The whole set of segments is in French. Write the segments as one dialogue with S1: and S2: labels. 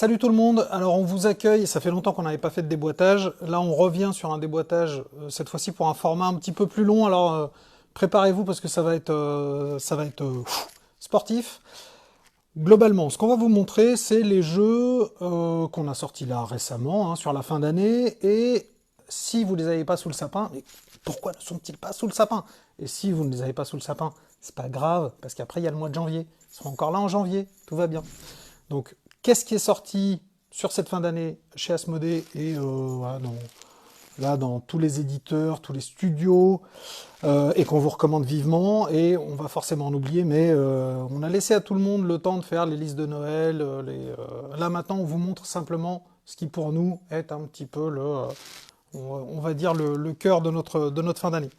S1: Salut tout le monde, alors on vous accueille, ça fait longtemps qu'on n'avait pas fait de déboîtage, là on revient sur un déboîtage, cette fois-ci pour un format un petit peu plus long, alors préparez-vous parce que ça va être sportif. Globalement, ce qu'on va vous montrer, c'est les jeux qu'on a sortis là récemment, hein, sur la fin d'année, et si vous ne les avez pas sous le sapin, mais pourquoi ne sont-ils pas sous le sapin? Et si vous ne les avez pas sous le sapin, c'est pas grave, parce qu'après il y a le mois de janvier, ils seront encore là en janvier, tout va bien. Donc, qu'est-ce qui est sorti sur cette fin d'année chez Asmodée et voilà, dans tous les éditeurs, tous les studios, et qu'on vous recommande vivement, et on va forcément en oublier, mais on a laissé à tout le monde le temps de faire les listes de Noël. Là maintenant, on vous montre simplement ce qui pour nous est un petit peu on va dire le cœur de notre fin d'année.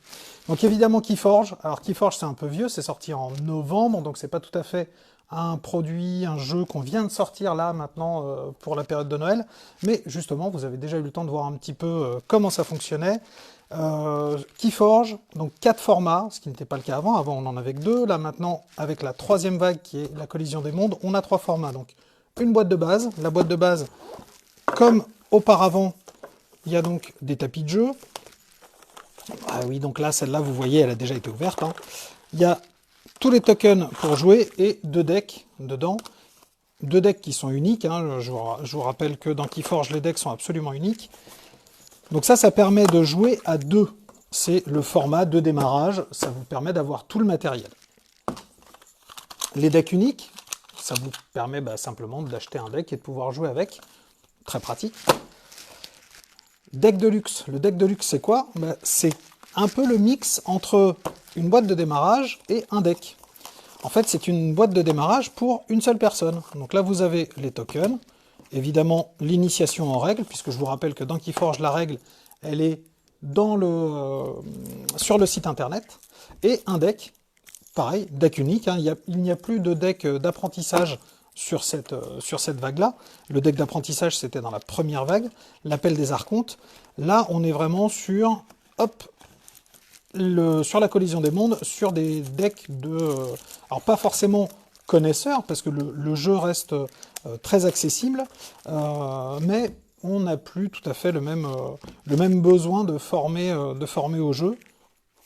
S1: Donc évidemment Keyforge, alors Keyforge c'est un peu vieux, c'est sorti en novembre, donc c'est pas tout à fait un produit, un jeu qu'on vient de sortir là maintenant pour la période de Noël, mais justement vous avez déjà eu le temps de voir un petit peu comment ça fonctionnait. Keyforge, donc 4 formats, ce qui n'était pas le cas avant on en avait que 2, là maintenant avec la troisième vague qui est la collision des mondes, on a 3 formats, donc une boîte de base, la boîte de base comme auparavant, il y a donc des tapis de jeu. Ah oui, donc là, celle-là, vous voyez, elle a déjà été ouverte, hein. Il y a tous les tokens pour jouer et 2 decks dedans. 2 decks qui sont uniques, hein. Je vous rappelle que dans Keyforge, les decks sont absolument uniques. Donc ça permet de jouer à 2. C'est le format de démarrage, ça vous permet d'avoir tout le matériel. Les decks uniques, ça vous permet simplement d'acheter un deck et de pouvoir jouer avec. Très pratique. Deck de luxe. Le deck de luxe, c'est quoi? C'est un peu le mix entre une boîte de démarrage et un deck. En fait, c'est une boîte de démarrage pour une seule personne. Donc là, vous avez les tokens, évidemment l'initiation en règle, puisque je vous rappelle que dans Keyforge, la règle, elle est sur le site internet, et un deck, pareil, deck unique, hein. Il n'y a plus de deck d'apprentissage sur cette vague-là. Le deck d'apprentissage, c'était dans la première vague, l'appel des archontes. Là, on est vraiment sur, sur la collision des mondes, sur des decks alors pas forcément connaisseurs, parce que le jeu reste très accessible, mais on n'a plus tout à fait le même besoin de former au jeu.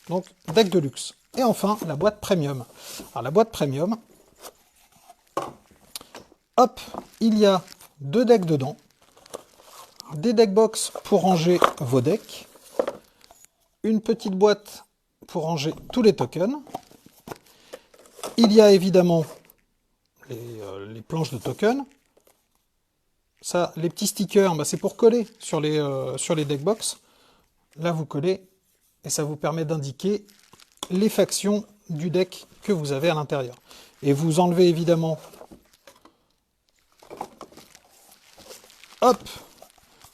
S1: Donc, deck de luxe. Et enfin, la boîte premium. Alors, la boîte premium, il y a 2 decks dedans, des deck box pour ranger vos decks, une petite boîte pour ranger tous les tokens, il y a évidemment les planches de tokens, ça, les petits stickers, c'est pour coller sur les deck box, là vous collez, et ça vous permet d'indiquer les factions du deck que vous avez à l'intérieur. Et vous enlevez évidemment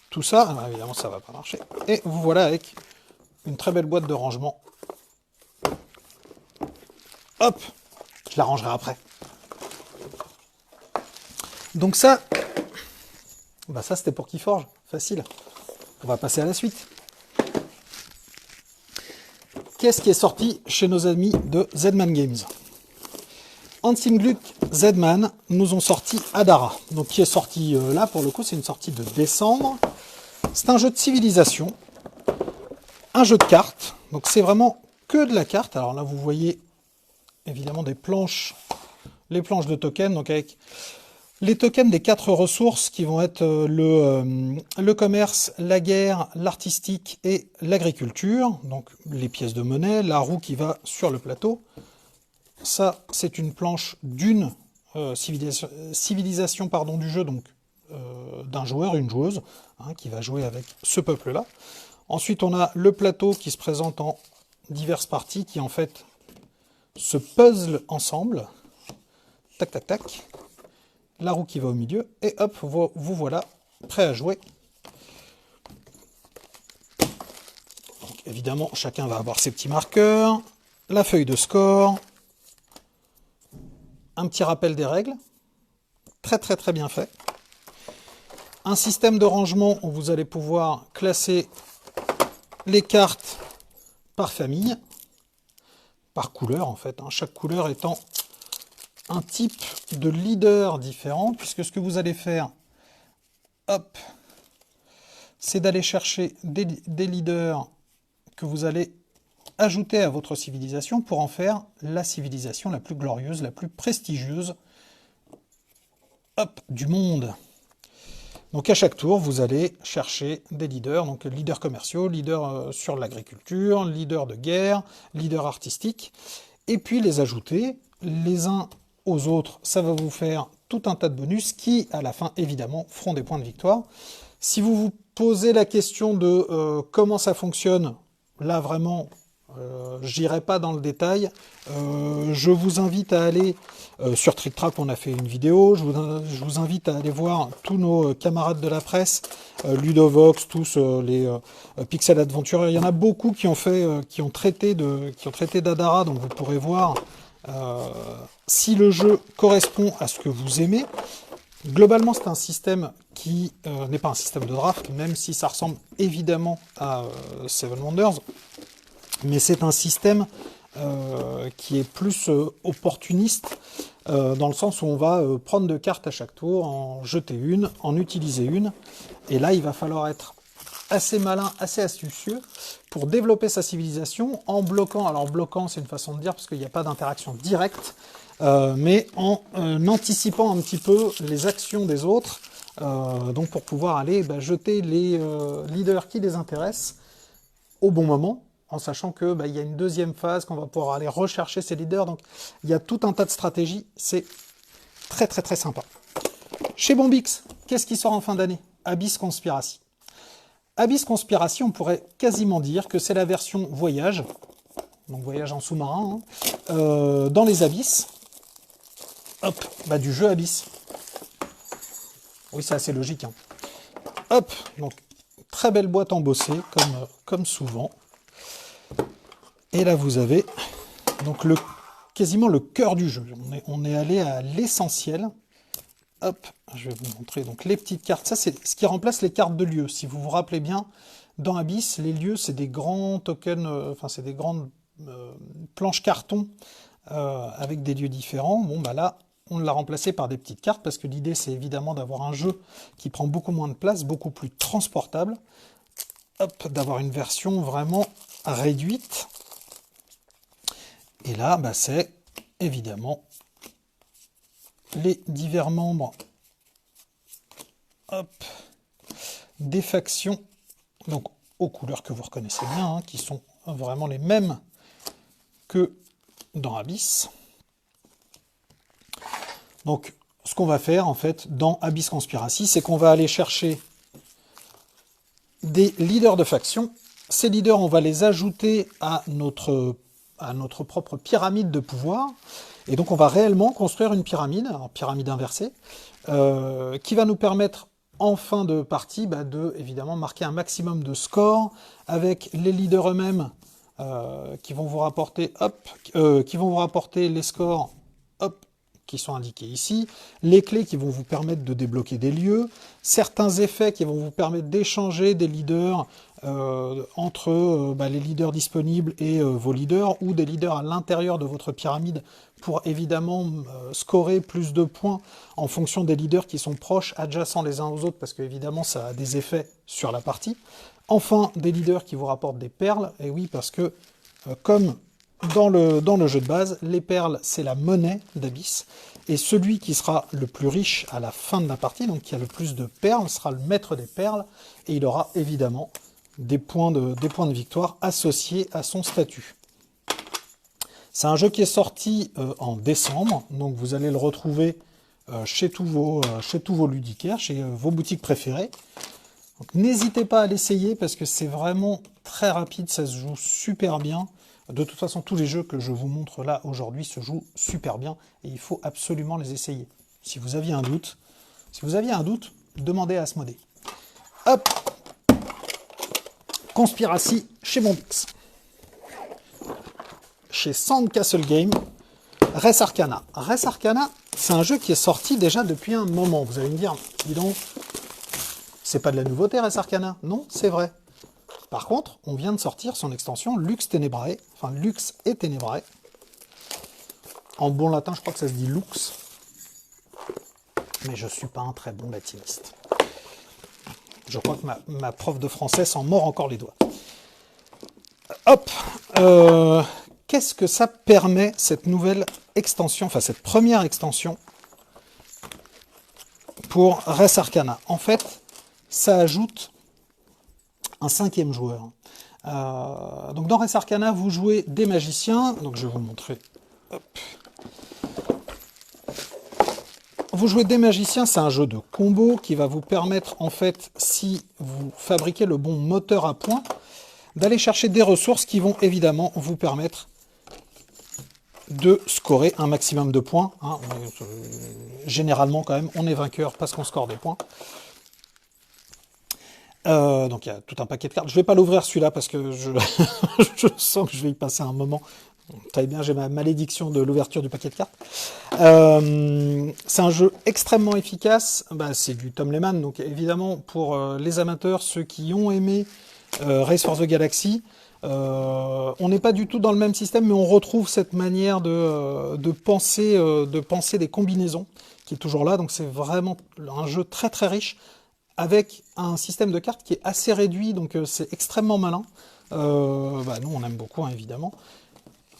S1: tout ça, alors évidemment ça va pas marcher, et vous voilà avec une très belle boîte de rangement. Je la rangerai après. Donc ça c'était pour Keyforge, facile. On va passer à la suite. Qu'est-ce qui est sorti chez nos amis de Zedman Games? Hansing Gluck Zedman nous ont sorti Adara, donc qui est sorti là pour le coup, c'est une sortie de décembre. C'est un jeu de civilisation, un jeu de cartes, donc c'est vraiment que de la carte. Alors là vous voyez évidemment des planches, les planches de tokens, donc avec les tokens des 4 ressources qui vont être le commerce, la guerre, l'artistique et l'agriculture, donc les pièces de monnaie, la roue qui va sur le plateau. Ça, c'est une planche d'une civilisation du jeu, donc d'un joueur, une joueuse, hein, qui va jouer avec ce peuple-là. Ensuite, on a le plateau qui se présente en diverses parties, qui en fait se puzzle ensemble. Tac, tac, tac. La roue qui va au milieu, et hop, vous voilà prêt à jouer. Donc, évidemment, chacun va avoir ses petits marqueurs, la feuille de score, un petit rappel des règles, très très très bien fait. Un système de rangement où vous allez pouvoir classer les cartes par famille, par couleur en fait, hein, chaque couleur étant un type de leader différent, puisque ce que vous allez faire, hop, c'est d'aller chercher des leaders que vous allez ajouter à votre civilisation pour en faire la civilisation la plus glorieuse, la plus prestigieuse, hop, du monde. Donc à chaque tour, vous allez chercher des leaders, donc leaders commerciaux, leaders sur l'agriculture, leaders de guerre, leaders artistiques, et puis les ajouter les uns aux autres. Ça va vous faire tout un tas de bonus qui, à la fin, évidemment, feront des points de victoire. Si vous vous posez la question de comment ça fonctionne, là vraiment, j'irai pas dans le détail. Je vous invite à aller sur Trick Track, on a fait une vidéo. Je vous invite à aller voir tous nos camarades de la presse, Ludovox, tous les Pixel Adventure. Il y en a beaucoup qui ont traité d'Adara, donc vous pourrez voir si le jeu correspond à ce que vous aimez. Globalement, c'est un système qui n'est pas un système de draft, même si ça ressemble évidemment à Seven Wonders. Mais c'est un système qui est plus opportuniste, dans le sens où on va prendre 2 cartes à chaque tour, en jeter une, en utiliser une. Et là, il va falloir être assez malin, assez astucieux pour développer sa civilisation en bloquant. Alors bloquant, c'est une façon de dire parce qu'il n'y a pas d'interaction directe, mais en anticipant un petit peu les actions des autres, donc pour pouvoir aller jeter les leaders qui les intéressent au bon moment, en sachant que il y a une deuxième phase, qu'on va pouvoir aller rechercher ces leaders. Donc il y a tout un tas de stratégies, c'est très très très sympa. Chez Bombix, qu'est-ce qui sort en fin d'année? Abyss Conspiracy. Abyss Conspiracy, on pourrait quasiment dire que c'est la version voyage, donc voyage en sous-marin, dans les abysses, hop, du jeu Abyss. Oui, c'est assez logique. Hein. Hop, donc très belle boîte embossée, comme souvent. Et là, vous avez donc quasiment le cœur du jeu. On est allé à l'essentiel. Hop, je vais vous montrer donc les petites cartes. Ça, c'est ce qui remplace les cartes de lieux. Si vous vous rappelez bien, dans Abyss, les lieux, c'est des grands tokens, c'est des grandes planches carton avec des lieux différents. Bon, là, on l'a remplacé par des petites cartes parce que l'idée, c'est évidemment d'avoir un jeu qui prend beaucoup moins de place, beaucoup plus transportable. Hop, d'avoir une version vraiment réduite. Et là, c'est évidemment les divers membres, hop, des factions, donc aux couleurs que vous reconnaissez bien, hein, qui sont vraiment les mêmes que dans Abyss. Donc, ce qu'on va faire, en fait, dans Abyss Conspiracy, c'est qu'on va aller chercher des leaders de factions. Ces leaders, on va les ajouter à notre propre pyramide de pouvoir. Et donc on va réellement construire une pyramide, alors pyramide inversée, qui va nous permettre en fin de partie de évidemment marquer un maximum de scores avec les leaders eux-mêmes qui vont vous rapporter les scores qui sont indiqués ici, les clés qui vont vous permettre de débloquer des lieux, certains effets qui vont vous permettre d'échanger des leaders entre les leaders disponibles et vos leaders, ou des leaders à l'intérieur de votre pyramide pour évidemment scorer plus de points en fonction des leaders qui sont proches, adjacents les uns aux autres, parce que évidemment ça a des effets sur la partie. Enfin, des leaders qui vous rapportent des perles, et oui, parce que comme dans le jeu de base, les perles, c'est la monnaie d'Abyss, et celui qui sera le plus riche à la fin de la partie, donc qui a le plus de perles, sera le maître des perles, et il aura évidemment des points de victoire associés à son statut. C'est un jeu qui est sorti en décembre, donc vous allez le retrouver chez tous vos ludicaires, chez vos boutiques préférées. N'hésitez pas à l'essayer parce que c'est vraiment très rapide, ça se joue super bien. De toute façon, tous les jeux que je vous montre là aujourd'hui se jouent super bien et il faut absolument les essayer. Si vous aviez un doute, demandez à Asmodée. Hop, Conspiracy chez Bombix. Chez Sandcastle Game, Res Arcana. Res Arcana, c'est un jeu qui est sorti déjà depuis un moment. Vous allez me dire, dis donc, c'est pas de la nouveauté Res Arcana? Non, c'est vrai. Par contre, on vient de sortir son extension Lux Tenebrae, enfin Lux et Tenebrae. En bon latin, je crois que ça se dit Lux. Mais je ne suis pas un très bon latiniste. Je crois que ma prof de français s'en mord encore les doigts. Hop, qu'est-ce que ça permet, cette nouvelle extension, enfin cette première extension pour Res Arcana? En fait, ça ajoute un 5e joueur. Donc dans Res Arcana, vous jouez des magiciens. Donc je vais vous montrer. Hop. Vous jouez des magiciens, c'est un jeu de combo qui va vous permettre, en fait, si vous fabriquez le bon moteur à points, d'aller chercher des ressources qui vont évidemment vous permettre de scorer un maximum de points. Hein. Généralement, quand même, on est vainqueur parce qu'on score des points. Donc il y a tout un paquet de cartes. Je ne vais pas l'ouvrir celui-là parce que je sens que je vais y passer un moment. Vous savez bien, j'ai ma malédiction de l'ouverture du paquet de cartes. C'est un jeu extrêmement efficace. Bah, c'est du Tom Lehmann, donc évidemment pour les amateurs, ceux qui ont aimé Race for the Galaxy, on n'est pas du tout dans le même système, mais on retrouve cette manière de penser des combinaisons qui est toujours là. Donc c'est vraiment un jeu très très riche avec un système de cartes qui est assez réduit, donc c'est extrêmement malin. Nous on aime beaucoup hein, évidemment.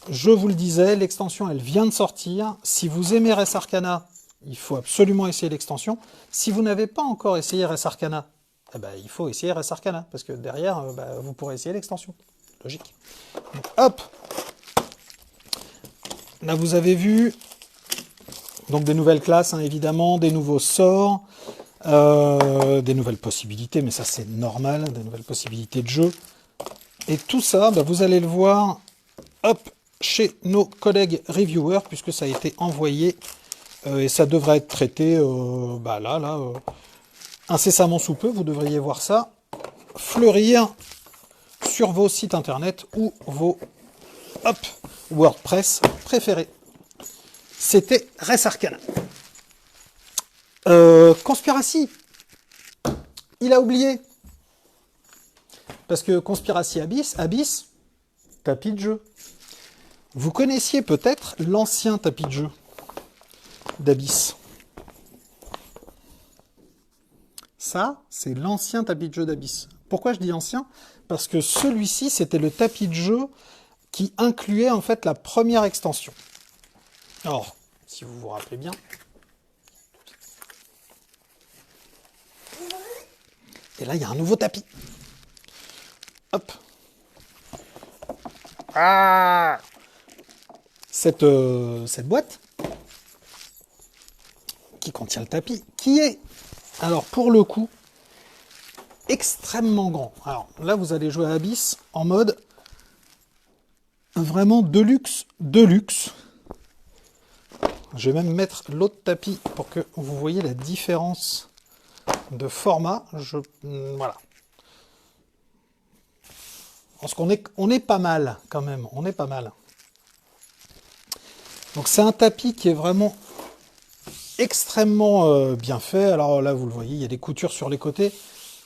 S1: Je vous le disais, l'extension, elle vient de sortir. Si vous aimez Res Arcana, il faut absolument essayer l'extension. Si vous n'avez pas encore essayé Res Arcana, il faut essayer Res Arcana, parce que derrière, vous pourrez essayer l'extension. Logique. Donc, hop. Là, vous avez vu donc des nouvelles classes, hein, évidemment, des nouveaux sorts, des nouvelles possibilités, mais ça, c'est normal, des nouvelles possibilités de jeu. Et tout ça, vous allez le voir, hop, chez nos collègues reviewers, puisque ça a été envoyé et ça devrait être traité incessamment sous peu. Vous devriez voir ça fleurir sur vos sites internet ou vos WordPress préférés. C'était Res Arcana. Conspiracy, il a oublié. Parce que Conspiracy Abyss, tapis de jeu. Vous connaissiez peut-être l'ancien tapis de jeu d'Abyss. Ça, c'est l'ancien tapis de jeu d'Abyss. Pourquoi je dis ancien? Parce que celui-ci, c'était le tapis de jeu qui incluait en fait la première extension. Alors, si vous vous rappelez bien. Et là, il y a un nouveau tapis. Hop. Ah! Cette boîte qui contient le tapis, qui est, alors pour le coup, extrêmement grand. Alors là, vous allez jouer à Abyss en mode vraiment deluxe. Je vais même mettre l'autre tapis pour que vous voyez la différence de format. Voilà. Parce qu'on est pas mal quand même, on est pas mal. Donc c'est un tapis qui est vraiment extrêmement bien fait. Alors là, vous le voyez, il y a des coutures sur les côtés.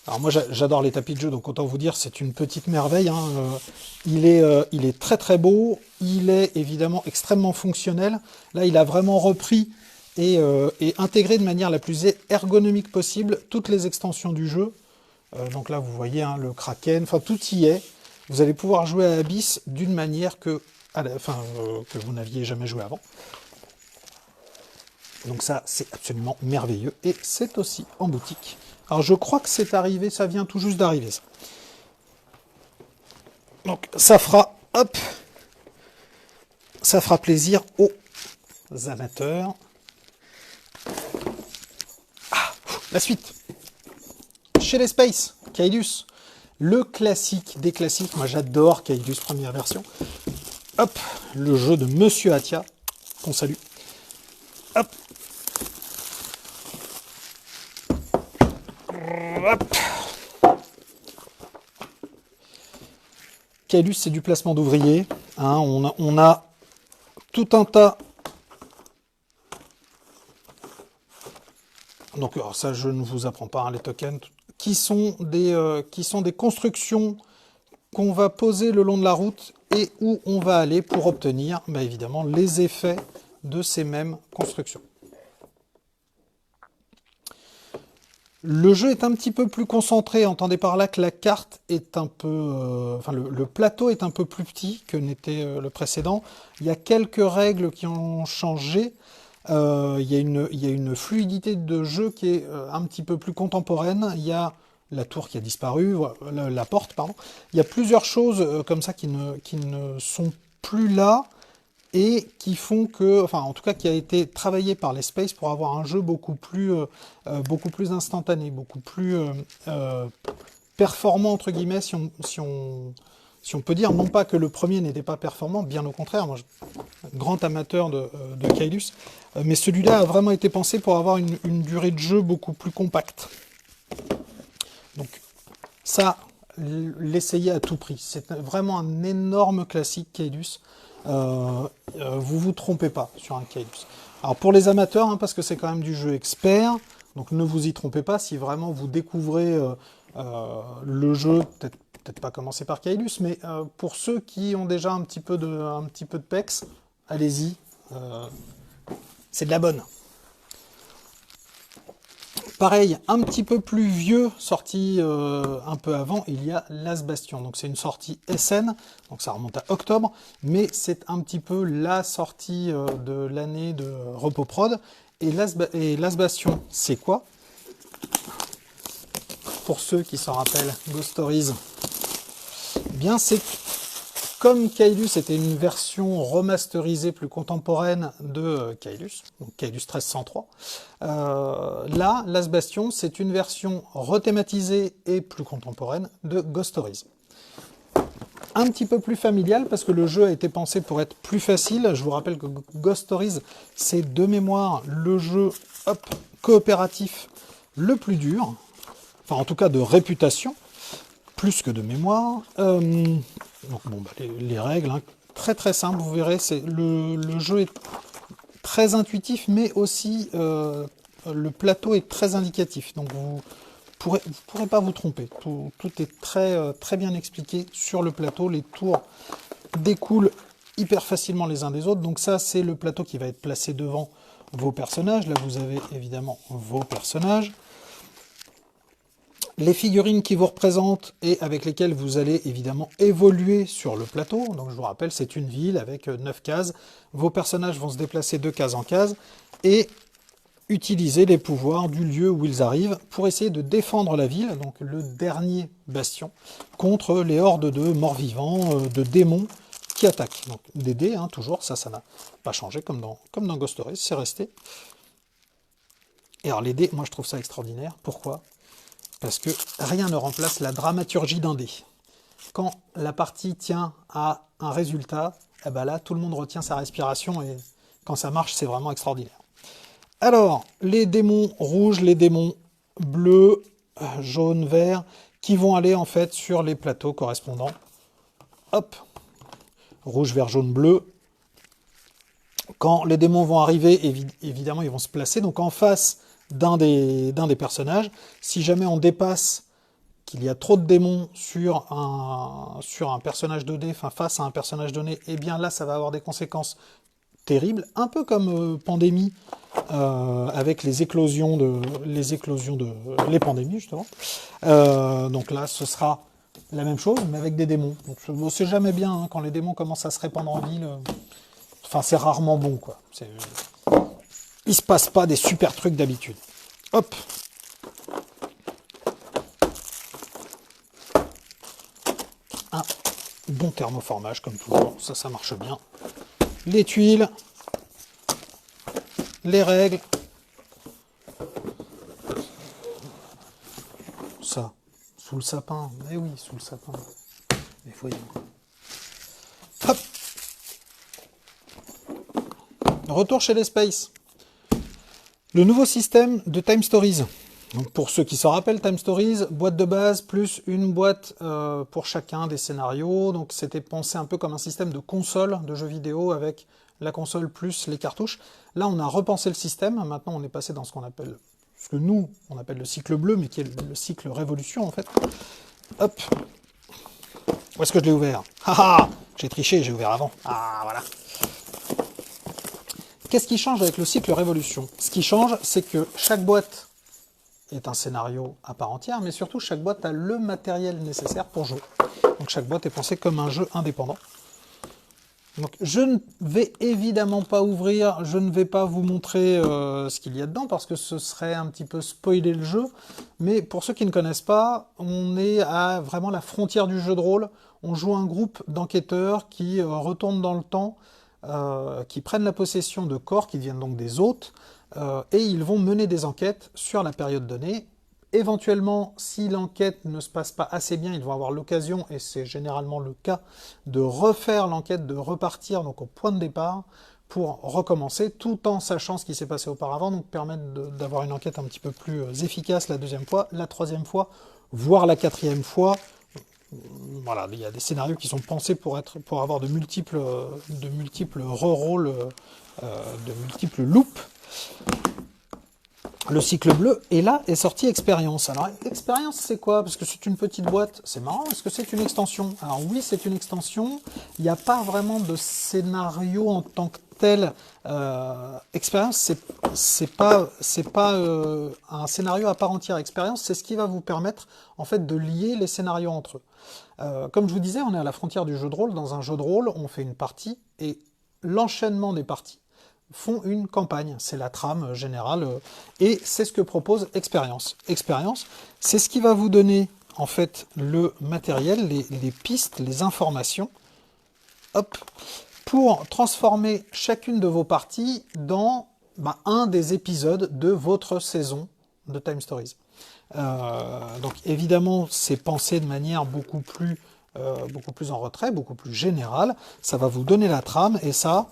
S1: Alors moi, j'adore les tapis de jeu, donc autant vous dire, c'est une petite merveille. Hein. Il est très très beau. Il est évidemment extrêmement fonctionnel. Là, il a vraiment repris et intégré de manière la plus ergonomique possible toutes les extensions du jeu. Donc là, vous voyez hein, le Kraken, enfin tout y est. Vous allez pouvoir jouer à Abyss d'une manière que vous n'aviez jamais joué avant. Donc ça, c'est absolument merveilleux. Et c'est aussi en boutique. Alors je crois que c'est arrivé, ça vient tout juste d'arriver ça. Donc ça fera, hop, ça fera plaisir aux amateurs. Ah, la suite. Chez les Space, Kaidus. Le classique des classiques. Moi j'adore Kaidus première version. Hop, le jeu de Monsieur Atia, qu'on salue. Hop. Hop. Kaidus, c'est du placement d'ouvriers. Hein, on a tout un tas. Donc alors ça, je ne vous apprends pas hein, les tokens, qui sont des constructions qu'on va poser le long de la route et où on va aller pour obtenir, évidemment, les effets de ces mêmes constructions. Le jeu est un petit peu plus concentré, entendez par là que la carte est un peu... enfin, le plateau est un peu plus petit que n'était le précédent. Il y a quelques règles qui ont changé. Il y a une fluidité de jeu qui est un petit peu plus contemporaine. Il y a la tour qui a disparu, la porte, pardon. Il y a plusieurs choses comme ça qui ne sont plus là et qui font que, enfin en tout cas qui a été travaillé par les Space pour avoir un jeu beaucoup plus instantané, beaucoup plus performant entre guillemets si on peut dire, non pas que le premier n'était pas performant, bien au contraire, moi je suis un grand amateur de Kailus, mais celui-là a vraiment été pensé pour avoir une durée de jeu beaucoup plus compacte. Donc ça, l'essayer à tout prix. C'est vraiment un énorme classique Kailus. Vous vous trompez pas sur un Kailus. Alors pour les amateurs, hein, parce que c'est quand même du jeu expert, donc ne vous y trompez pas si vraiment vous découvrez le jeu, peut-être pas commencer par Kailus, mais pour ceux qui ont déjà un petit peu de pex, allez-y, c'est de la bonne. Pareil, un petit peu plus vieux, sorti un peu avant, il y a Last Bastion. Donc c'est une sortie SN, donc ça remonte à octobre, mais c'est un petit peu la sortie de l'année de Repos Prod. Et Last Bastion, c'est quoi? Pour ceux qui s'en rappellent, Ghost Stories, eh bien c'est comme Kailus était une version remasterisée plus contemporaine de Kailus, donc Kailus 1303, là, Last Bastion, c'est une version rethématisée et plus contemporaine de Ghost Stories. Un petit peu plus familial parce que le jeu a été pensé pour être plus facile. Je vous rappelle que Ghost Stories, c'est de mémoire le jeu coopératif le plus dur, enfin en tout cas de réputation, plus que de mémoire. Donc bon, bah, les règles, hein, très très simple, vous verrez, le jeu est très intuitif, mais aussi le plateau est très indicatif. Donc vous pourrez pas vous tromper. Tout est très bien expliqué sur le plateau. Les tours découlent hyper facilement les uns des autres. Donc ça, c'est le plateau qui va être placé devant vos personnages. Là, vous avez évidemment vos personnages. Les figurines qui vous représentent et avec lesquelles vous allez évidemment évoluer sur le plateau. Donc je vous rappelle, c'est une ville avec 9 cases. Vos personnages vont se déplacer de case en case et utiliser les pouvoirs du lieu où ils arrivent pour essayer de défendre la ville, donc le dernier bastion, contre les hordes de morts-vivants, de démons qui attaquent. Donc des dés, hein, toujours, ça n'a pas changé comme dans Ghost Stories, c'est resté. Et alors les dés, moi je trouve ça extraordinaire. Pourquoi ? Parce que rien ne remplace la dramaturgie d'un dé. Quand la partie tient à un résultat, eh ben là, tout le monde retient sa respiration et quand ça marche, c'est vraiment extraordinaire. Alors, les démons rouges, les démons bleus, jaunes, verts, qui vont aller en fait sur les plateaux correspondants. Hop, rouge, vert, jaune, bleu. Quand les démons vont arriver, évidemment, ils vont se placer. Donc en face d'un des personnages. Si jamais on dépasse qu'il y a trop de démons sur un personnage donné, enfin face à un personnage donné, et bien là ça va avoir des conséquences terribles, un peu comme Pandémie avec les pandémies justement. Donc là ce sera la même chose mais avec des démons. Donc c'est jamais bien hein, quand les démons commencent à se répandre en ville. Enfin c'est rarement bon quoi. Il se passe pas des super trucs d'habitude. Hop. Un bon thermoformage comme toujours, ça marche bien. Les tuiles, les règles. Ça, sous le sapin. Mais oui, sous le sapin. Mais voyons. Hop. Retour chez les Space. Le nouveau système de Time Stories. Donc pour ceux qui se rappellent, Time Stories, boîte de base plus une boîte pour chacun des scénarios. Donc c'était pensé un peu comme un système de console de jeux vidéo avec la console plus les cartouches. Là on a repensé le système. Maintenant on est passé dans ce que nous on appelle le cycle bleu, mais qui est le cycle révolution en fait. Hop. Où est-ce que je l'ai ouvert? Haha, j'ai triché, j'ai ouvert avant. Ah voilà. Qu'est-ce qui change avec le cycle révolution? Ce qui change, c'est que chaque boîte est un scénario à part entière, mais surtout chaque boîte a le matériel nécessaire pour jouer. Donc chaque boîte est pensée comme un jeu indépendant. Donc je ne vais évidemment pas ouvrir, je ne vais pas vous montrer ce qu'il y a dedans parce que ce serait un petit peu spoiler le jeu. Mais pour ceux qui ne connaissent pas, on est à vraiment la frontière du jeu de rôle. On joue un groupe d'enquêteurs qui retournent dans le temps, qui prennent la possession de corps qui deviennent donc des hôtes, et ils vont mener des enquêtes sur la période donnée. Éventuellement, si l'enquête ne se passe pas assez bien, ils vont avoir l'occasion, et c'est généralement le cas, de refaire l'enquête, de repartir donc au point de départ pour recommencer, tout en sachant ce qui s'est passé auparavant, donc permettre d'avoir une enquête un petit peu plus efficace la deuxième fois, la troisième fois, voire la quatrième fois. Voilà, il y a des scénarios qui sont pensés pour avoir de multiples rerolls, de multiples loops. Le cycle bleu, et là est sorti Expérience. Alors, Expérience, c'est quoi? Parce que c'est une petite boîte, c'est marrant. Est-ce que c'est une extension? Alors oui, c'est une extension. Il n'y a pas vraiment de scénario en tant que tel. Expérience, c'est pas un scénario à part entière. Expérience, c'est ce qui va vous permettre en fait de lier les scénarios entre eux. Comme je vous disais, on est à la frontière du jeu de rôle. Dans un jeu de rôle, on fait une partie et l'enchaînement des parties font une campagne, c'est la trame générale, et c'est ce que propose Expérience. Expérience, c'est ce qui va vous donner en fait le matériel, les pistes, les informations, hop, pour transformer chacune de vos parties dans un des épisodes de votre saison de Time Stories. Donc évidemment, c'est pensé de manière beaucoup plus en retrait, beaucoup plus générale. Ça va vous donner la trame, et ça,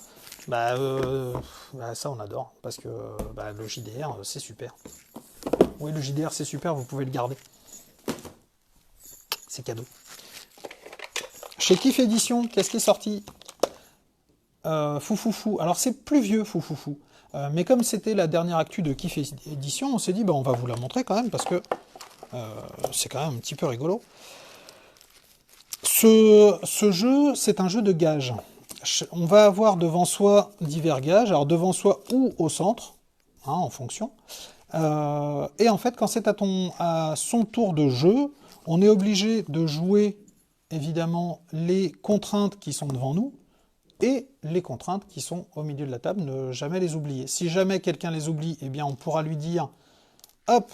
S1: ça on adore, parce que le JDR c'est super. Oui, le JDR c'est super, vous pouvez le garder. C'est cadeau. Chez Kiff Édition, qu'est-ce qui est sorti? Foufoufou. Alors c'est plus vieux Foufoufou. Mais comme c'était la dernière actu de Kiff Édition, on s'est dit on va vous la montrer quand même, parce que c'est quand même un petit peu rigolo. Ce jeu, c'est un jeu de gages. On va avoir devant soi divers gages, alors devant soi ou au centre, en fonction. Et en fait, quand c'est à son tour de jeu, on est obligé de jouer évidemment les contraintes qui sont devant nous et les contraintes qui sont au milieu de la table, ne jamais les oublier. Si jamais quelqu'un les oublie, eh bien on pourra lui dire, hop,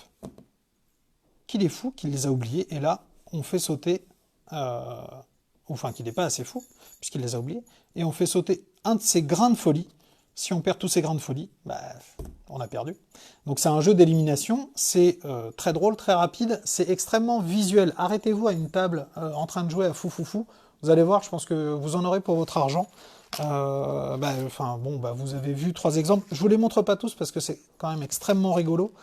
S1: qu'il est fou, qu'il les a oubliés, et là, on fait sauter... enfin qu'il n'est pas assez fou, puisqu'il les a oubliés, et on fait sauter un de ces grains de folie. Si on perd tous ces grains de folie, on a perdu. Donc c'est un jeu d'élimination, c'est très drôle, très rapide, c'est extrêmement visuel. Arrêtez-vous à une table en train de jouer à fou, vous allez voir, je pense que vous en aurez pour votre argent. Vous avez vu 3 exemples, je vous les montre pas tous parce que c'est quand même extrêmement rigolo.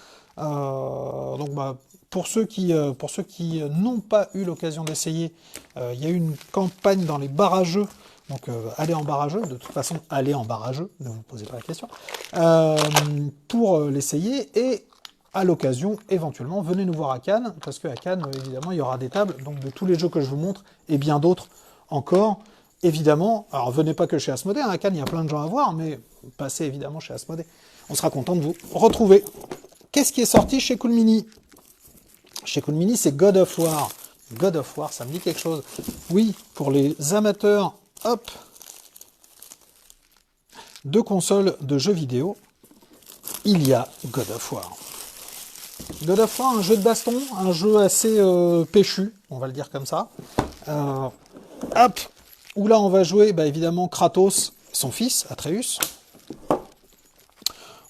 S1: Pour ceux qui n'ont pas eu l'occasion d'essayer, il y a eu une campagne dans les barrageux, donc allez en barrageux, de toute façon allez en barrageux, ne vous posez pas la question, pour l'essayer, et à l'occasion, éventuellement, venez nous voir à Cannes, parce qu'à Cannes, évidemment, il y aura des tables, donc de tous les jeux que je vous montre, et bien d'autres encore, évidemment. Alors venez pas que chez Asmodée, à Cannes il y a plein de gens à voir, mais passez évidemment chez Asmodée, on sera content de vous retrouver. Qu'est-ce qui est sorti chez Cool Mini? Chez Cool Mini, c'est God of War. God of War, ça me dit quelque chose. Oui, pour les amateurs, hop, de consoles de jeux vidéo, il y a God of War. God of War, un jeu de baston, un jeu assez péchu, on va le dire comme ça. Hop, où là on va jouer évidemment Kratos, son fils, Atreus.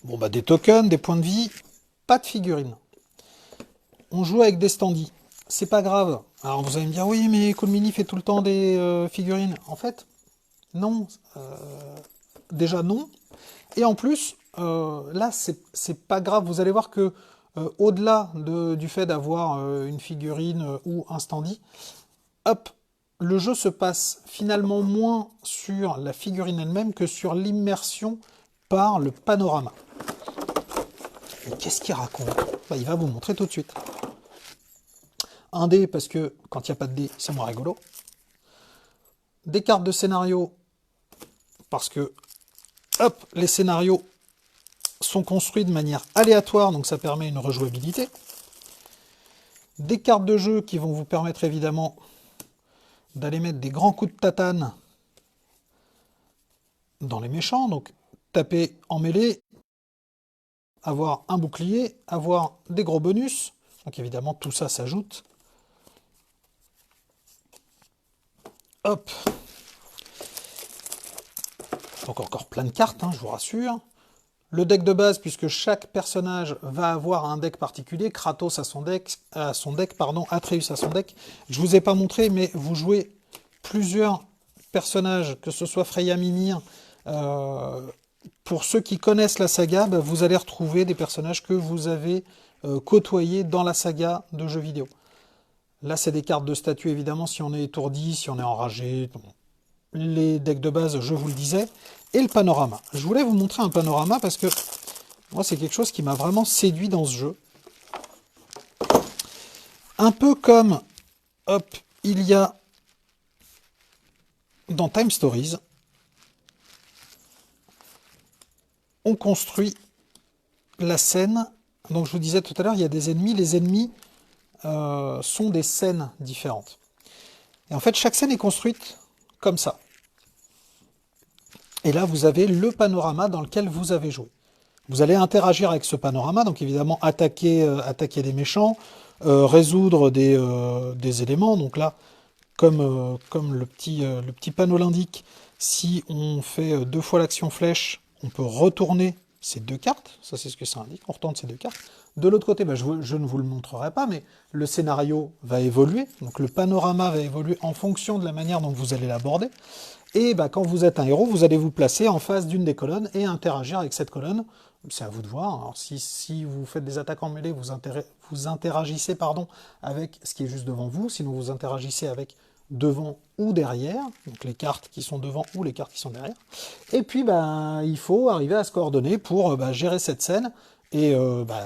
S1: Des tokens, des points de vie, pas de figurines. On joue avec des standees. C'est pas grave. Alors vous allez me dire, oui, mais Cool Mini fait tout le temps des figurines. En fait, non. Déjà non. Et en plus, là, c'est pas grave. Vous allez voir que au-delà du fait d'avoir une figurine ou un standee, hop, le jeu se passe finalement moins sur la figurine elle-même que sur l'immersion par le panorama. Mais qu'est-ce qu'il raconte? Il va vous montrer tout de suite. Un dé, parce que quand il n'y a pas de dé, c'est moins rigolo. Des cartes de scénario, parce que hop, les scénarios sont construits de manière aléatoire, donc ça permet une rejouabilité. Des cartes de jeu qui vont vous permettre évidemment d'aller mettre des grands coups de tatane dans les méchants. Donc taper en mêlée, avoir un bouclier, avoir des gros bonus. Donc évidemment tout ça s'ajoute. Hop. Donc encore plein de cartes, hein, je vous rassure. Le deck de base, puisque chaque personnage va avoir un deck particulier. Kratos a son deck, Atreus a son deck. Je ne vous ai pas montré, mais vous jouez plusieurs personnages, que ce soit Freya, Mimir. Pour ceux qui connaissent la saga, bah, vous allez retrouver des personnages que vous avez côtoyés dans la saga de jeux vidéo. Là, c'est des cartes de statut, évidemment, si on est étourdi, si on est enragé. Bon. Les decks de base, je vous le disais. Et le panorama. Je voulais vous montrer un panorama parce que moi, c'est quelque chose qui m'a vraiment séduit dans ce jeu. Un peu comme, hop, il y a dans Time Stories, on construit la scène. Donc, je vous disais tout à l'heure, il y a des ennemis. Les ennemis sont des scènes différentes. Et en fait, chaque scène est construite comme ça. Et là, vous avez le panorama dans lequel vous avez joué. Vous allez interagir avec ce panorama, donc évidemment attaquer des méchants, résoudre des éléments. Donc là, comme le petit panneau l'indique, si on fait 2 fois l'action flèche, on peut retourner ces 2 cartes. Ça, c'est ce que ça indique. On retourne ces 2 cartes. De l'autre côté, bah, je ne vous le montrerai pas, mais le scénario va évoluer. Donc le panorama va évoluer en fonction de la manière dont vous allez l'aborder. Et bah, quand vous êtes un héros, vous allez vous placer en face d'une des colonnes et interagir avec cette colonne. C'est à vous de voir. Alors, si vous faites des attaques en mêlée, vous interagissez avec ce qui est juste devant vous. Sinon, vous interagissez avec devant ou derrière. Donc les cartes qui sont devant ou les cartes qui sont derrière. Et puis, bah, il faut arriver à se coordonner pour gérer cette scène et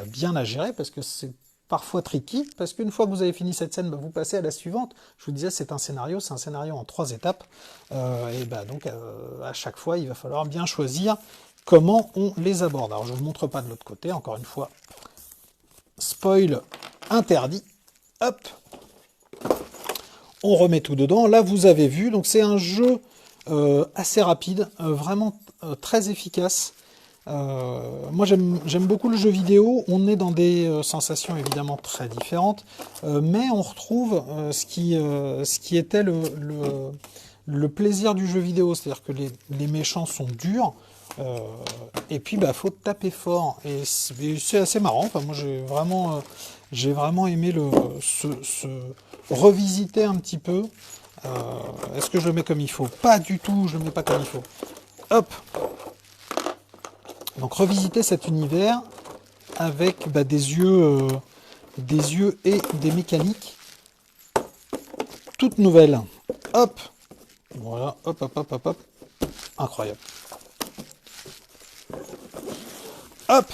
S1: bien la gérer parce que c'est parfois tricky, parce qu'une fois que vous avez fini cette scène, bah, vous passez à la suivante. Je vous disais, c'est un scénario en 3 étapes. Et bah, donc, à chaque fois, il va falloir bien choisir comment on les aborde. Alors, je ne vous montre pas de l'autre côté, encore une fois. Spoil interdit. Hop. On remet tout dedans. Là, vous avez vu, donc c'est un jeu assez rapide, vraiment très efficace. Moi j'aime beaucoup le jeu vidéo, on est dans des sensations évidemment très différentes, mais on retrouve ce qui était le plaisir du jeu vidéo, c'est-à-dire que les méchants sont durs, et puis bah faut taper fort, et c'est assez marrant. Enfin, moi j'ai vraiment aimé revisiter un petit peu. Est-ce que je le mets comme il faut? Pas du tout, je le mets pas comme il faut. Hop. Donc revisiter cet univers avec bah, des yeux et des mécaniques toutes nouvelles. Hop, voilà, hop, hop, hop, hop, hop, incroyable. Hop,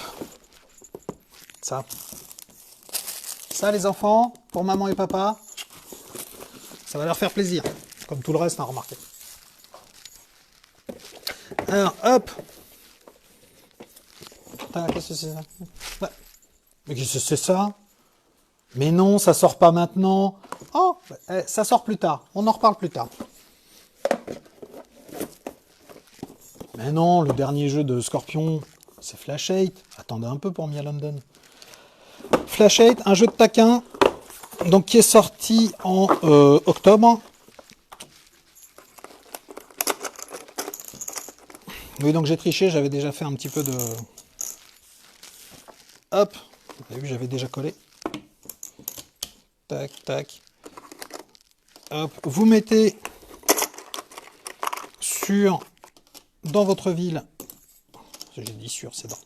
S1: ça les enfants, pour maman et papa, ça va leur faire plaisir, comme tout le reste, hein, remarquez. Alors, hop. Qu'est-ce que c'est ça? Ouais. Mais qu'est-ce que c'est ça? Mais non, ça sort pas maintenant. Oh, ça sort plus tard. On en reparle plus tard. Mais non, le dernier jeu de Scorpion, c'est Flash 8. Attendez un peu pour Mia London. Flash 8, un jeu de taquin, donc qui est sorti en octobre. Oui, donc j'ai triché, j'avais déjà fait un petit peu de... Hop, vous avez vu, j'avais déjà collé. Tac, tac. Hop, vous mettez dans votre ville, j'ai dit c'est dans.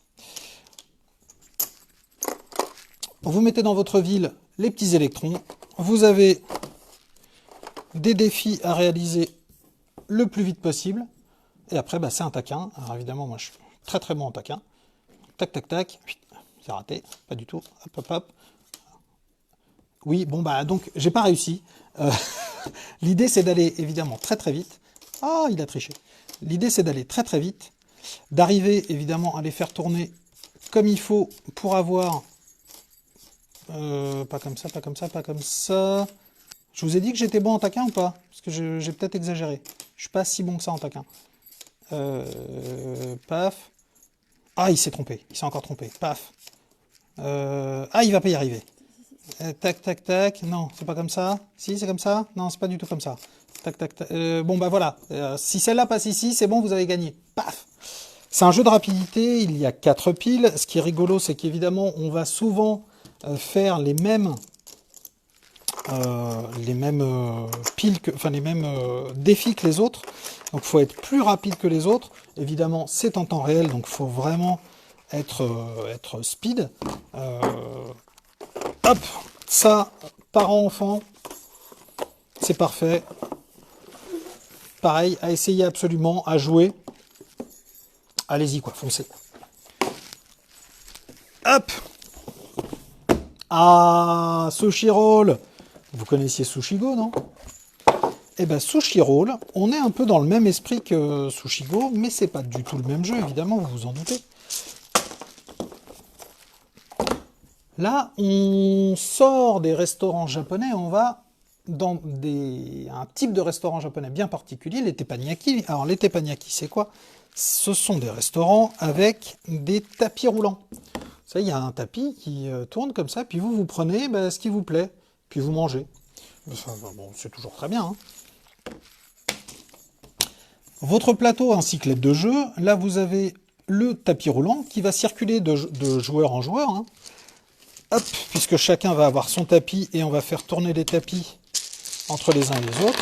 S1: Vous mettez dans votre ville les petits électrons. Vous avez des défis à réaliser le plus vite possible. Et après, bah, c'est un taquin. Alors évidemment, moi je suis très très bon en taquin. Tac, tac, tac. C'est raté, pas du tout. Hop, hop, hop. Oui, bon, bah, donc, j'ai pas réussi. L'idée, c'est d'aller, évidemment, très, très vite. Ah, il a triché. L'idée, c'est d'aller très, très vite. D'arriver, évidemment, à les faire tourner comme il faut pour avoir Pas comme ça, pas comme ça, pas comme ça. Je vous ai dit que j'étais bon en taquin ou pas? Parce que j'ai peut-être exagéré. Je suis pas si bon que ça en taquin. Paf. Ah, il s'est trompé. Il s'est encore trompé. Paf. Ah, il va pas y arriver. Tac, tac, tac. Non, c'est pas comme ça. Si, c'est comme ça. Non, c'est pas du tout comme ça. Tac, tac, tac. Bon, bah voilà. Si celle-là passe ici, c'est bon, vous avez gagné. Paf. C'est un jeu de rapidité. Il y a 4 piles. Ce qui est rigolo, c'est qu'évidemment, on va souvent faire les mêmes piles, enfin les mêmes défis que les autres. Donc, il faut être plus rapide que les autres. Évidemment, c'est en temps réel, donc il faut vraiment être speed. Hop, ça, parents-enfants, c'est parfait. Pareil, à essayer absolument, à jouer. Allez-y, quoi, foncez. Hop. Ah, Sushi Roll. Vous connaissiez Sushigo, non? Eh ben, Sushi Roll, on est un peu dans le même esprit que Sushigo, mais c'est pas du tout le même jeu, évidemment, vous vous en doutez. Là, on sort des restaurants japonais, on va dans un type de restaurant japonais bien particulier, les teppanyaki. Alors, les teppanyaki, c'est quoi? Ce sont des restaurants avec des tapis roulants. Vous savez, il y a un tapis qui tourne comme ça, puis vous prenez ce qui vous plaît, puis vous mangez. Enfin, bon, c'est toujours très bien, hein. Votre plateau ainsi que l'aide de jeu, là vous avez le tapis roulant qui va circuler de joueur en joueur, hein. Hop, puisque chacun va avoir son tapis et on va faire tourner les tapis entre les uns et les autres.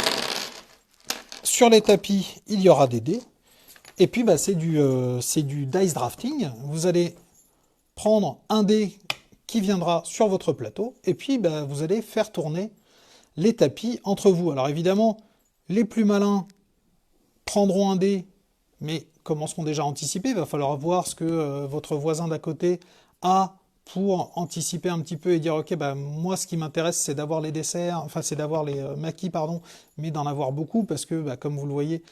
S1: Sur les tapis, il y aura des dés. Et puis c'est du dice drafting. Vous allez prendre un dé qui viendra sur votre plateau et puis vous allez faire tourner les tapis entre vous. Alors évidemment, les plus malins prendront un dé, mais commenceront déjà à anticiper. Il va falloir voir ce que votre voisin d'à côté a pour anticiper un petit peu et dire ok, moi ce qui m'intéresse c'est d'avoir les desserts, enfin c'est d'avoir les maquis, pardon, mais d'en avoir beaucoup parce que comme vous le voyez,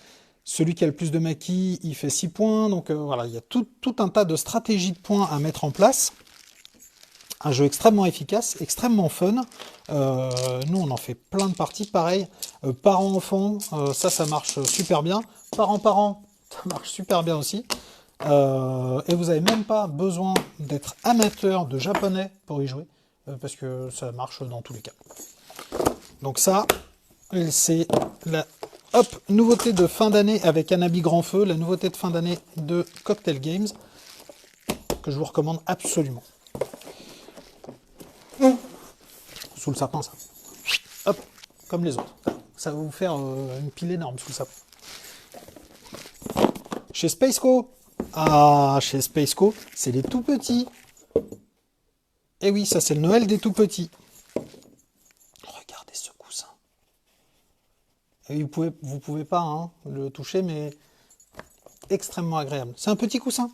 S1: celui qui a le plus de maquis, il fait 6 points. Donc voilà, il y a tout un tas de stratégies de points à mettre en place. Un jeu extrêmement efficace, extrêmement fun. Nous, on en fait plein de parties. Pareil, parents-enfants, ça marche super bien. Parents-parents, ça marche super bien aussi. Et vous n'avez même pas besoin d'être amateur de japonais pour y jouer, parce que ça marche dans tous les cas. Donc ça, c'est la nouveauté de fin d'année avec Hanabi Grand Feu, la nouveauté de fin d'année de Cocktail Games, que je vous recommande absolument. Sous le sapin, ça. Hop, comme les autres. Ça va vous faire une pile énorme sous le sapin. Chez Spaceco. Ah, chez Spaceco, c'est les tout petits. Et oui, ça c'est le Noël des tout petits. Regardez ce coussin. Et vous pouvez pas le toucher, mais extrêmement agréable. C'est un petit coussin.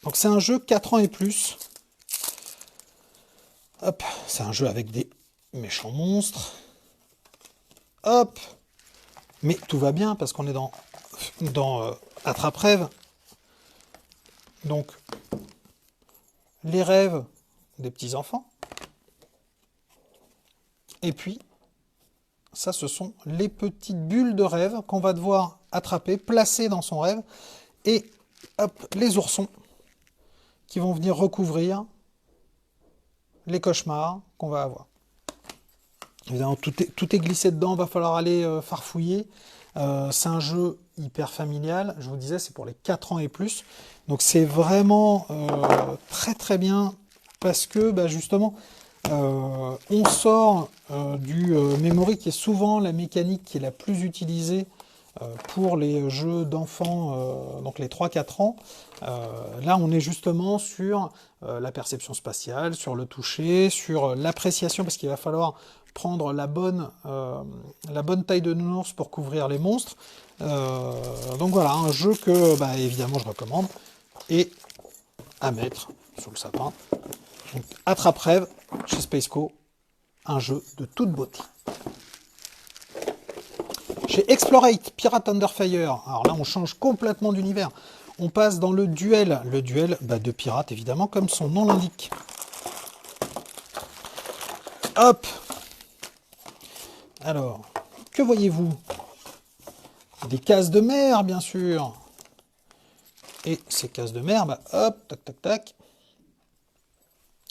S1: Donc c'est un jeu 4 ans et plus. Hop, c'est un jeu avec des méchants monstres. Hop. Mais tout va bien parce qu'on est dans attrape-rêve. Donc, les rêves des petits-enfants. Et puis, ça, ce sont les petites bulles de rêve qu'on va devoir attraper, placer dans son rêve. Et, hop, les oursons qui vont venir recouvrir les cauchemars qu'on va avoir. Évidemment, tout est glissé dedans, va falloir aller farfouiller. C'est un jeu hyper familial, je vous disais, c'est pour les 4 ans et plus. Donc c'est vraiment très très bien parce que justement, on sort du memory qui est souvent la mécanique qui est la plus utilisée pour les jeux d'enfants, donc les 3-4 ans. Là, on est justement sur la perception spatiale, sur le toucher, sur l'appréciation, parce qu'il va falloir prendre la bonne taille de nounours pour couvrir les monstres. Donc voilà, un jeu que évidemment je recommande et à mettre sous le sapin. Donc attrape-rêve chez Spaceco, un jeu de toute beauté. Chez Explorate, Pirate Under Fire, alors là on change complètement d'univers. On passe dans le duel de pirates évidemment comme son nom l'indique. Hop. Alors, que voyez-vous? Des cases de mer, bien sûr. Et ces cases de mer, bah, hop, tac, tac, tac.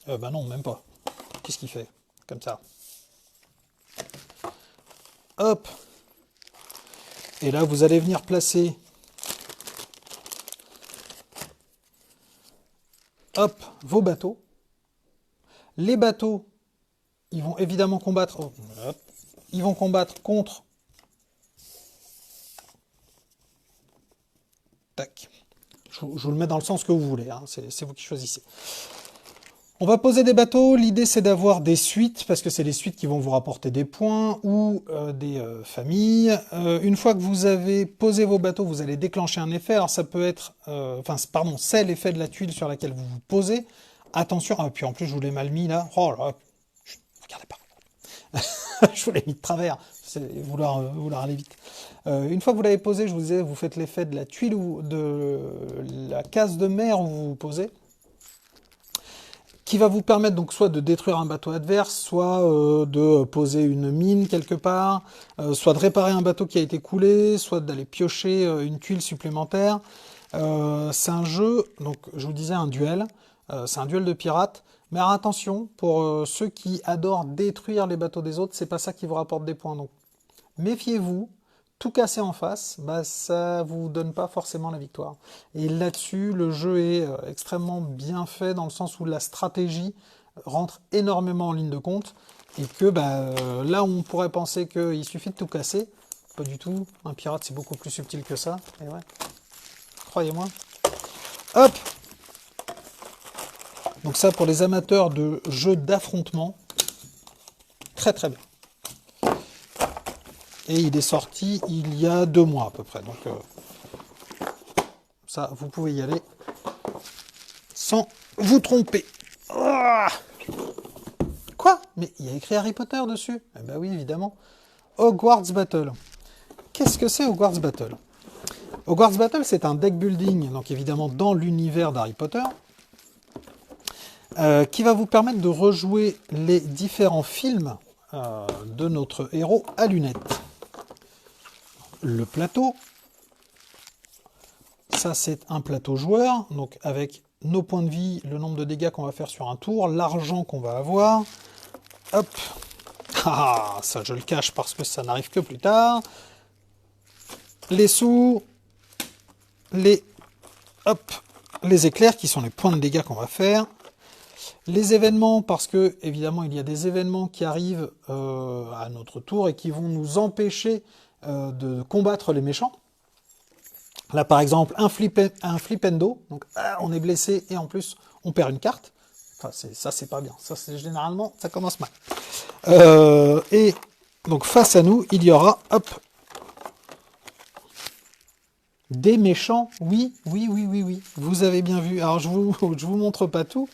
S1: Bah non, même pas. Qu'est-ce qu'il fait? Comme ça. Hop. Et là, vous allez venir placer, hop, vos bateaux. Les bateaux, ils vont évidemment combattre. Oh, hop, ils vont combattre contre. Tac. Je vous le mets dans le sens que vous voulez. Hein. C'est vous qui choisissez. On va poser des bateaux, l'idée c'est d'avoir des suites, parce que c'est les suites qui vont vous rapporter des points, ou des familles. Une fois que vous avez posé vos bateaux, vous allez déclencher un effet, alors ça peut être, pardon, c'est l'effet de la tuile sur laquelle vous vous posez. Attention, ah, puis en plus je vous l'ai mal mis là, oh là, chut, regardez pas, je vous l'ai mis de travers, c'est vouloir aller vite. Une fois que vous l'avez posé, je vous disais, vous faites l'effet de la tuile ou de la case de mer où vous vous posez, qui va vous permettre donc soit de détruire un bateau adverse, soit de poser une mine quelque part, soit de réparer un bateau qui a été coulé, soit d'aller piocher une tuile supplémentaire. C'est un jeu, donc je vous disais un duel, c'est un duel de pirates, mais alors attention, pour ceux qui adorent détruire les bateaux des autres, c'est pas ça qui vous rapporte des points, donc méfiez-vous. Tout casser en face, bah, ça vous donne pas forcément la victoire. Et là-dessus, le jeu est extrêmement bien fait dans le sens où la stratégie rentre énormément en ligne de compte et que bah, là où on pourrait penser qu'il suffit de tout casser, pas du tout. Un pirate, c'est beaucoup plus subtil que ça. Et ouais, croyez-moi. Hop. Donc ça, pour les amateurs de jeux d'affrontement, très très bien. Et il est sorti il y a 2 mois à peu près. Donc ça, vous pouvez y aller sans vous tromper. Ah, quoi? Mais il y a écrit Harry Potter dessus. Eh ben oui, évidemment. Hogwarts Battle. Qu'est-ce que c'est Hogwarts Battle? Hogwarts Battle, c'est un deck building, donc évidemment dans l'univers d'Harry Potter, qui va vous permettre de rejouer les différents films de notre héros à lunettes. Le plateau, ça c'est un plateau joueur, donc avec nos points de vie, le nombre de dégâts qu'on va faire sur un tour, l'argent qu'on va avoir. Hop, ah, ça je le cache parce que ça n'arrive que plus tard. Les sous, hop, les éclairs qui sont les points de dégâts qu'on va faire. Les événements, parce que évidemment il y a des événements qui arrivent à notre tour et qui vont nous empêcher de combattre les méchants. Là par exemple un flipendo, donc on est blessé et en plus on perd une carte. Enfin ça c'est pas bien, ça c'est généralement ça commence mal. Et donc face à nous il y aura hop des méchants, oui, vous avez bien vu. Alors je vous montre pas tout.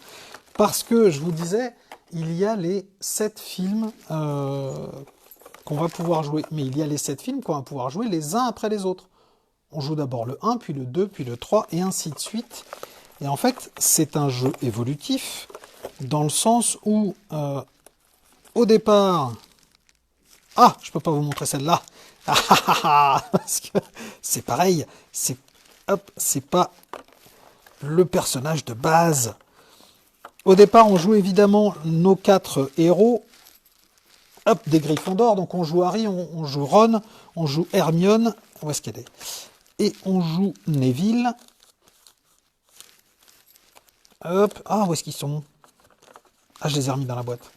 S1: Parce que, je vous disais, il y a les 7 films qu'on va pouvoir jouer. Mais il y a les 7 films qu'on va pouvoir jouer les uns après les autres. On joue d'abord le 1, puis le 2, puis le 3, et ainsi de suite. Et en fait, c'est un jeu évolutif, dans le sens où, au départ... Ah, je peux pas vous montrer celle-là. Parce que c'est pareil, c'est pas le personnage de base. Au départ, on joue évidemment nos 4 héros, hop, des Gryffondors. Donc on joue Harry, on joue Ron, on joue Hermione, où est-ce qu'elle est? Et on joue Neville. Hop, ah, où est-ce qu'ils sont? Ah, je les ai remis dans la boîte.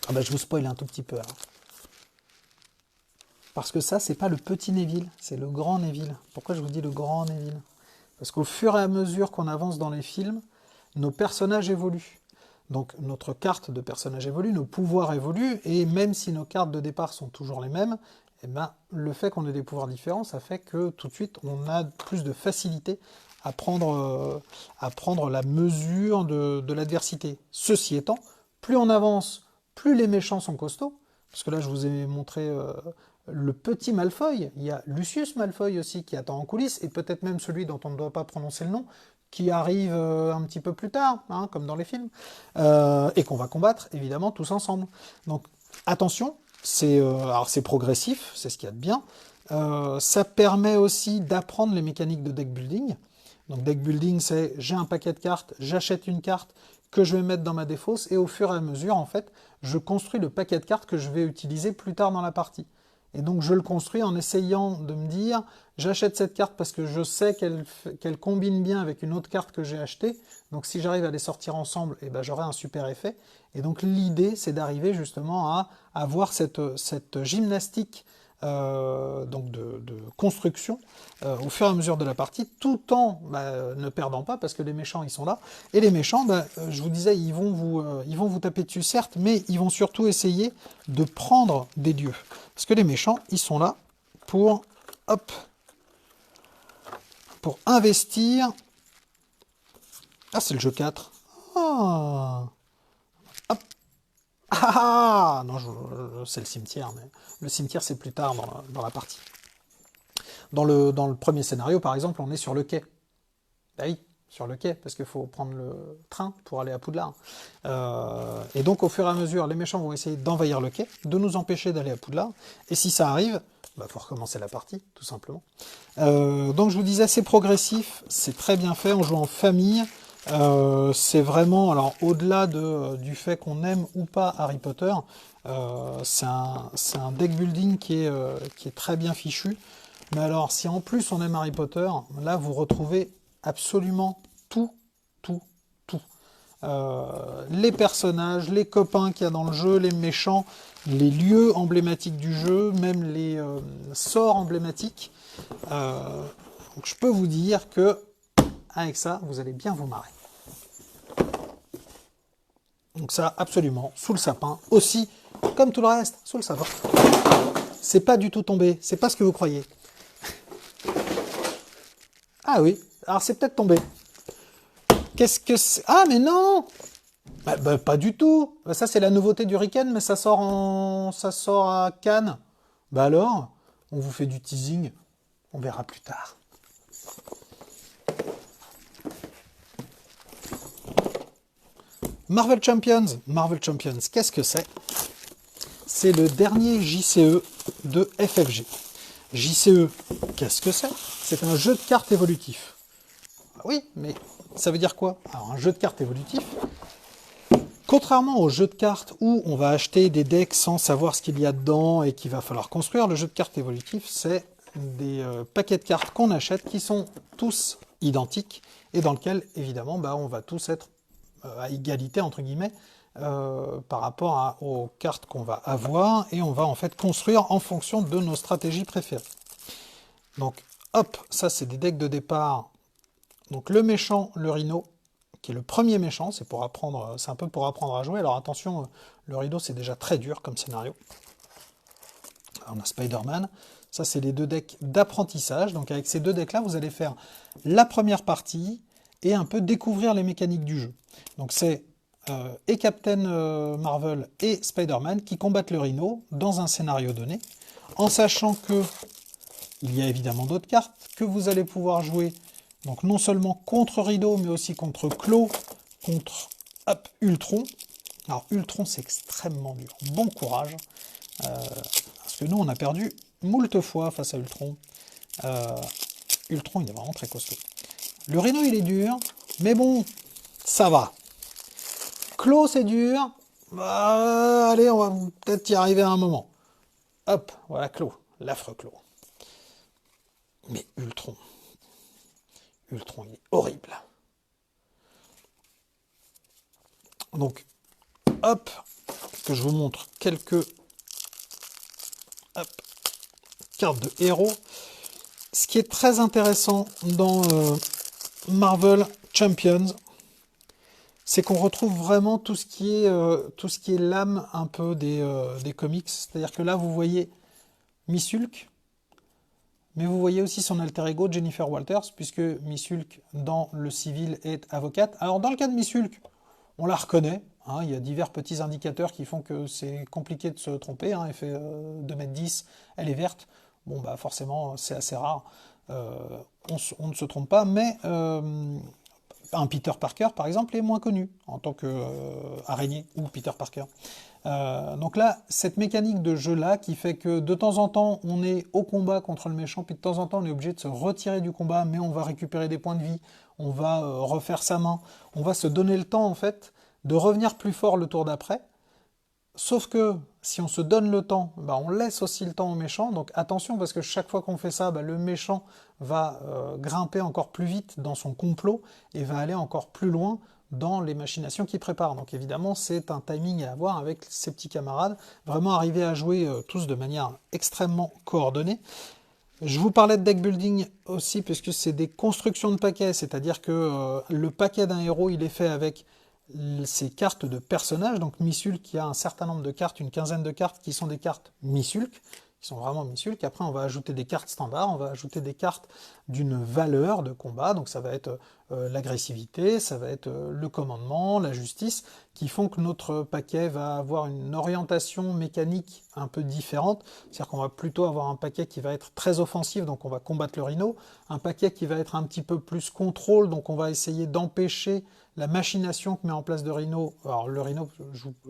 S1: Ah bah je vous spoil un tout petit peu. Alors. Parce que ça, c'est pas le petit Neville, c'est le grand Neville. Pourquoi je vous dis le grand Neville? Parce qu'au fur et à mesure qu'on avance dans les films, nos personnages évoluent. Donc notre carte de personnage évolue, nos pouvoirs évoluent, et même si nos cartes de départ sont toujours les mêmes, eh ben, le fait qu'on ait des pouvoirs différents, ça fait que tout de suite on a plus de facilité à prendre la mesure de l'adversité. Ceci étant, plus on avance, plus les méchants sont costauds, parce que là je vous ai montré le petit Malfoy, il y a Lucius Malfoy aussi qui attend en coulisses, et peut-être même celui dont on ne doit pas prononcer le nom, qui arrive un petit peu plus tard, hein, comme dans les films, et qu'on va combattre, évidemment, tous ensemble. Donc, attention, alors c'est progressif, c'est ce qu'il y a de bien. Ça permet aussi d'apprendre les mécaniques de deck building. Donc, deck building, c'est j'ai un paquet de cartes, j'achète une carte que je vais mettre dans ma défausse, et au fur et à mesure, en fait, je construis le paquet de cartes que je vais utiliser plus tard dans la partie. Et donc je le construis en essayant de me dire, j'achète cette carte parce que je sais qu'elle combine bien avec une autre carte que j'ai achetée, donc si j'arrive à les sortir ensemble, eh ben, j'aurai un super effet. Et donc l'idée, c'est d'arriver justement à avoir cette gymnastique donc de construction au fur et à mesure de la partie, tout en ne perdant pas, parce que les méchants, ils sont là. Et les méchants, je vous disais, ils vont vous taper dessus, certes, mais ils vont surtout essayer de prendre des dieux. Parce que les méchants, ils sont là pour, hop, pour investir. Ah, c'est le jeu 4. Ah, hop. Ah, non, c'est le cimetière, mais le cimetière, c'est plus tard dans la partie. Dans le premier scénario, par exemple, on est sur le quai. Bah oui, sur le quai, parce qu'il faut prendre le train pour aller à Poudlard. Et donc, au fur et à mesure, les méchants vont essayer d'envahir le quai, de nous empêcher d'aller à Poudlard. Et si ça arrive, il faut recommencer la partie, tout simplement. Donc, je vous disais, c'est progressif, c'est très bien fait, on joue en famille. C'est vraiment, alors au-delà du fait qu'on aime ou pas Harry Potter, c'est un deck building qui est très bien fichu. Mais alors, si en plus on aime Harry Potter, là vous retrouvez absolument tout, tout, tout. Les personnages, les copains qu'il y a dans le jeu, les méchants, les lieux emblématiques du jeu, même les sorts emblématiques. Donc je peux vous dire que avec ça, vous allez bien vous marrer. Donc ça, absolument, sous le sapin, aussi, comme tout le reste, sous le sapin. C'est pas du tout tombé, c'est pas ce que vous croyez. Ah oui, alors c'est peut-être tombé. Qu'est-ce que c'est? Ah mais non! Pas du tout. Ça c'est la nouveauté du Riken, mais ça sort à Cannes. Bah alors, on vous fait du teasing, on verra plus tard. Marvel Champions, qu'est-ce que c'est? C'est le dernier JCE de FFG. JCE, qu'est-ce que c'est? C'est un jeu de cartes évolutif. Oui, mais ça veut dire quoi? Alors, un jeu de cartes évolutif, contrairement au jeu de cartes où on va acheter des decks sans savoir ce qu'il y a dedans et qu'il va falloir construire, le jeu de cartes évolutif, c'est des paquets de cartes qu'on achète qui sont tous identiques et dans lequel, évidemment, on va tous être à égalité, entre guillemets, par rapport aux cartes qu'on va avoir, et on va en fait construire en fonction de nos stratégies préférées. Donc, hop, ça c'est des decks de départ. Donc le méchant, le rhino, qui est le premier méchant, c'est un peu pour apprendre à jouer. Alors attention, le rhino c'est déjà très dur comme scénario. Alors, on a Spider-Man. Ça c'est les deux decks d'apprentissage. Donc avec ces deux decks-là, vous allez faire la première partie et un peu découvrir les mécaniques du jeu. Donc c'est et Captain Marvel et Spider-Man qui combattent le Rhino dans un scénario donné, en sachant que il y a évidemment d'autres cartes que vous allez pouvoir jouer, donc non seulement contre Rhino, mais aussi contre Claw, contre Ultron. Alors Ultron c'est extrêmement dur, bon courage, parce que nous on a perdu moult fois face à Ultron. Ultron il est vraiment très costaud. Le Rhino il est dur, mais bon, ça va. Claw c'est dur, allez on va peut-être y arriver à un moment. Hop, voilà Claw, l'affreux Claw. Mais Ultron il est horrible. Donc, hop, que je vous montre quelques cartes de héros. Ce qui est très intéressant dans Marvel Champions, c'est qu'on retrouve vraiment tout ce qui est l'âme un peu des comics. C'est-à-dire que là, vous voyez Miss Hulk, mais vous voyez aussi son alter ego, Jennifer Walters, puisque Miss Hulk, dans le civil, est avocate. Alors, dans le cas de Miss Hulk, on la reconnaît. Hein, il y a divers petits indicateurs qui font que c'est compliqué de se tromper. Hein, elle fait 2,10 m, elle est verte. Bon, forcément, c'est assez rare. On ne se trompe pas, mais un Peter Parker, par exemple, est moins connu en tant qu'araignée ou Peter Parker. Donc là, cette mécanique de jeu-là qui fait que de temps en temps, on est au combat contre le méchant, puis de temps en temps, on est obligé de se retirer du combat, mais on va récupérer des points de vie, on va refaire sa main, on va se donner le temps, en fait, de revenir plus fort le tour d'après. Sauf que si on se donne le temps, bah, on laisse aussi le temps au méchant. Donc attention parce que chaque fois qu'on fait ça, bah, le méchant va grimper encore plus vite dans son complot et va aller encore plus loin dans les machinations qu'il prépare. Donc évidemment, c'est un timing à avoir avec ses petits camarades. Vraiment arriver à jouer tous de manière extrêmement coordonnée. Je vous parlais de deck building aussi puisque c'est des constructions de paquets, c'est-à-dire que le paquet d'un héros, il est fait avec ces cartes de personnages, donc Missulk qui a un certain nombre de cartes, une quinzaine de cartes qui sont des cartes Missulk, qui sont vraiment Missulk. Après on va ajouter des cartes standards, on va ajouter des cartes d'une valeur de combat, donc ça va être l'agressivité, ça va être le commandement, la justice, qui font que notre paquet va avoir une orientation mécanique un peu différente, c'est-à-dire qu'on va plutôt avoir un paquet qui va être très offensif, donc on va combattre le rhino, un paquet qui va être un petit peu plus contrôle, donc on va essayer d'empêcher la machination que met en place de Rhino, alors le Rhino,